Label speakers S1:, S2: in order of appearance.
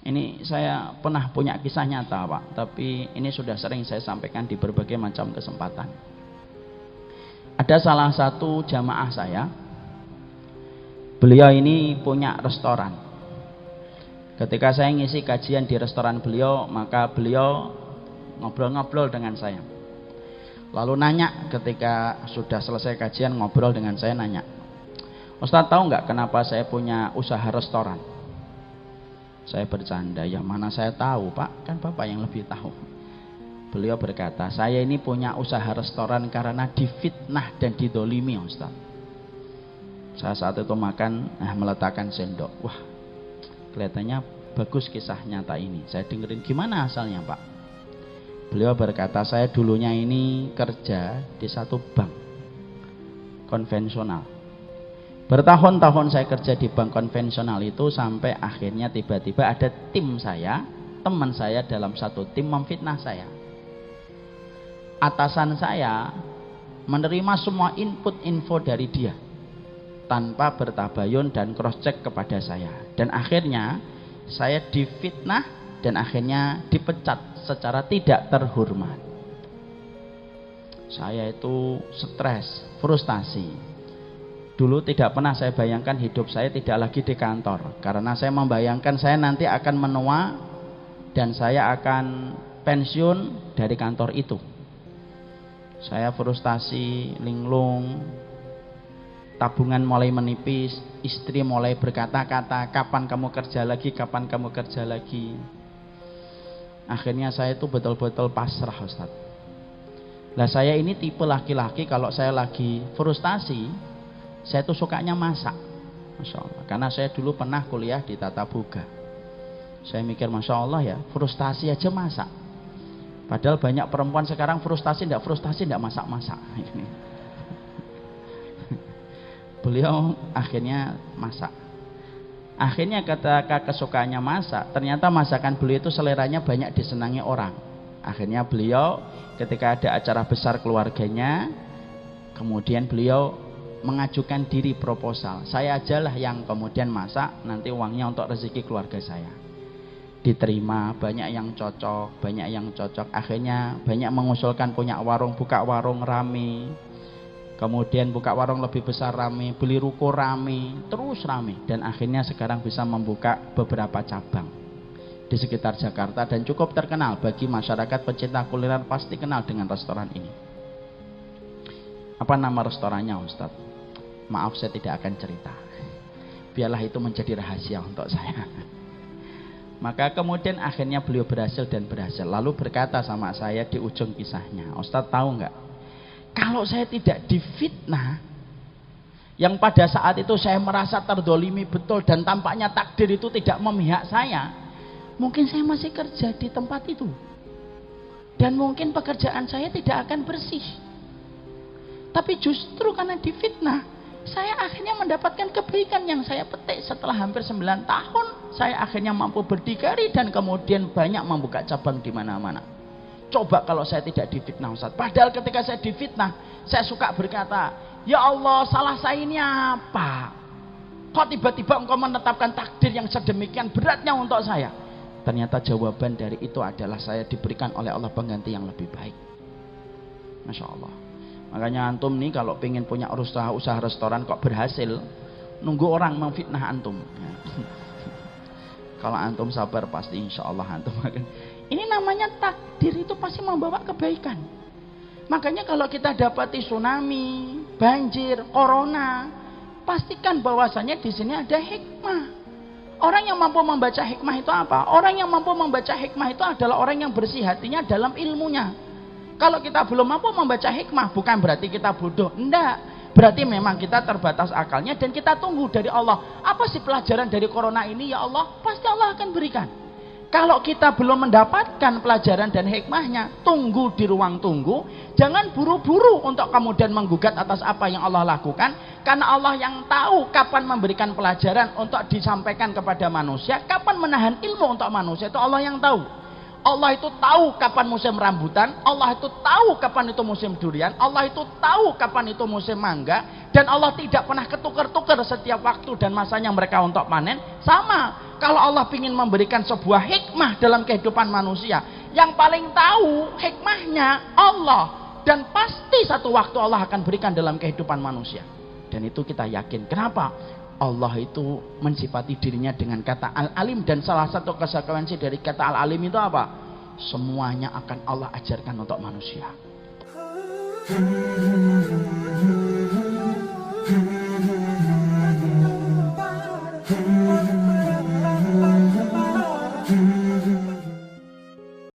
S1: Ini saya pernah punya kisah nyata Pak, tapi ini sudah sering saya sampaikan di berbagai macam kesempatan. Ada salah satu jamaah saya, beliau ini punya restoran. Ketika saya ngisi kajian di restoran beliau, maka beliau ngobrol-ngobrol dengan saya. Lalu nanya ketika sudah selesai kajian, ngobrol dengan saya, nanya, Ustadz tahu nggak kenapa saya punya usaha restoran? Saya bercanda, ya mana saya tahu Pak, kan Bapak yang lebih tahu. Beliau berkata, saya ini punya usaha restoran karena difitnah dan didolimi Ustaz. Saya saat itu makan, meletakkan sendok. Wah, kelihatannya bagus kisah nyata ini. Saya dengerin, gimana asalnya Pak? Beliau berkata, saya dulunya ini kerja di satu bank konvensional. Bertahun-tahun saya kerja di bank konvensional itu, sampai akhirnya tiba-tiba ada tim saya, teman saya dalam satu tim memfitnah saya. Atasan saya menerima semua input info dari dia tanpa bertabayun dan cross check kepada saya. Dan akhirnya saya difitnah dan akhirnya dipecat secara tidak terhormat. Saya itu stres, frustasi. Dulu tidak pernah saya bayangkan hidup saya tidak lagi di kantor, karena saya membayangkan saya nanti akan menua dan saya akan pensiun dari kantor itu. Saya frustasi, linglung, tabungan mulai menipis, istri mulai berkata-kata, kapan kamu kerja lagi, kapan kamu kerja lagi. Akhirnya saya itu betul-betul pasrah Ustaz. Nah saya ini tipe laki-laki kalau saya lagi frustasi, saya tuh sukanya masak, Masya Allah. Karena saya dulu pernah kuliah di Tata Boga. Saya mikir, Masya Allah ya, frustasi aja masak. Padahal banyak perempuan sekarang frustasi tidak masak-masak. Beliau akhirnya masak. Akhirnya ketika kesukaannya masak, ternyata masakan beliau itu seleranya banyak disenangi orang. Akhirnya beliau ketika ada acara besar keluarganya, kemudian beliau mengajukan diri proposal, saya ajalah yang kemudian masak, nanti uangnya untuk rezeki keluarga saya. Diterima, banyak yang cocok, akhirnya banyak mengusulkan punya warung, buka warung rame, kemudian buka warung lebih besar rame, beli ruko rame, terus rame, dan akhirnya sekarang bisa membuka beberapa cabang di sekitar Jakarta dan cukup terkenal bagi masyarakat pecinta kuliner, pasti kenal dengan restoran ini. Apa nama restorannya Ustadz? Maaf saya tidak akan cerita, biarlah itu menjadi rahasia untuk saya. Maka kemudian akhirnya beliau berhasil, lalu berkata sama saya di ujung kisahnya, Ustadz tahu nggak, kalau saya tidak difitnah, yang pada saat itu saya merasa terdolimi betul dan tampaknya takdir itu tidak memihak saya, mungkin saya masih kerja di tempat itu dan mungkin pekerjaan saya tidak akan bersih. Tapi justru karena difitnah, saya akhirnya mendapatkan kebaikan yang saya petik setelah hampir 9 tahun. Saya akhirnya mampu berdikari dan kemudian banyak membuka cabang di mana-mana. Coba kalau saya tidak difitnah Ustaz. Padahal ketika saya difitnah, saya suka berkata, ya Allah, salah saya ini apa? Kok tiba-tiba engkau menetapkan takdir yang sedemikian beratnya untuk saya? Ternyata jawaban dari itu adalah saya diberikan oleh Allah pengganti yang lebih baik. Masya Allah. Makanya antum nih kalau pengen punya usaha restoran kok berhasil, nunggu orang memfitnah antum. Kalau antum sabar pasti insya Allah antum akan. Ini namanya takdir, itu pasti membawa kebaikan. Makanya kalau kita dapati tsunami, banjir, corona, pastikan bahwasanya di sini ada hikmah. Orang yang mampu membaca hikmah itu apa? Orang yang mampu membaca hikmah itu adalah orang yang bersih hatinya dalam ilmunya. Kalau kita belum mampu membaca hikmah, bukan berarti kita bodoh, enggak. Berarti memang kita terbatas akalnya dan kita tunggu dari Allah. Apa sih pelajaran dari corona ini ya Allah? Pasti Allah akan berikan. Kalau kita belum mendapatkan pelajaran dan hikmahnya, tunggu di ruang tunggu. Jangan buru-buru untuk kemudian menggugat atas apa yang Allah lakukan. Karena Allah yang tahu kapan memberikan pelajaran untuk disampaikan kepada manusia, kapan menahan ilmu untuk manusia, itu Allah yang tahu. Allah itu tahu kapan musim rambutan, Allah itu tahu kapan itu musim durian, Allah itu tahu kapan itu musim mangga, dan Allah tidak pernah ketukar-tukar setiap waktu dan masanya mereka untuk panen. Sama, Kalau Allah ingin memberikan sebuah hikmah dalam kehidupan manusia, yang paling tahu hikmahnya Allah. Dan pasti satu waktu Allah akan berikan dalam kehidupan manusia. Dan itu kita yakin. Kenapa? Allah itu mensifati dirinya dengan kata Al-Alim. Dan salah satu konsekuensi dari kata Al-Alim itu apa? Semuanya akan Allah ajarkan untuk manusia.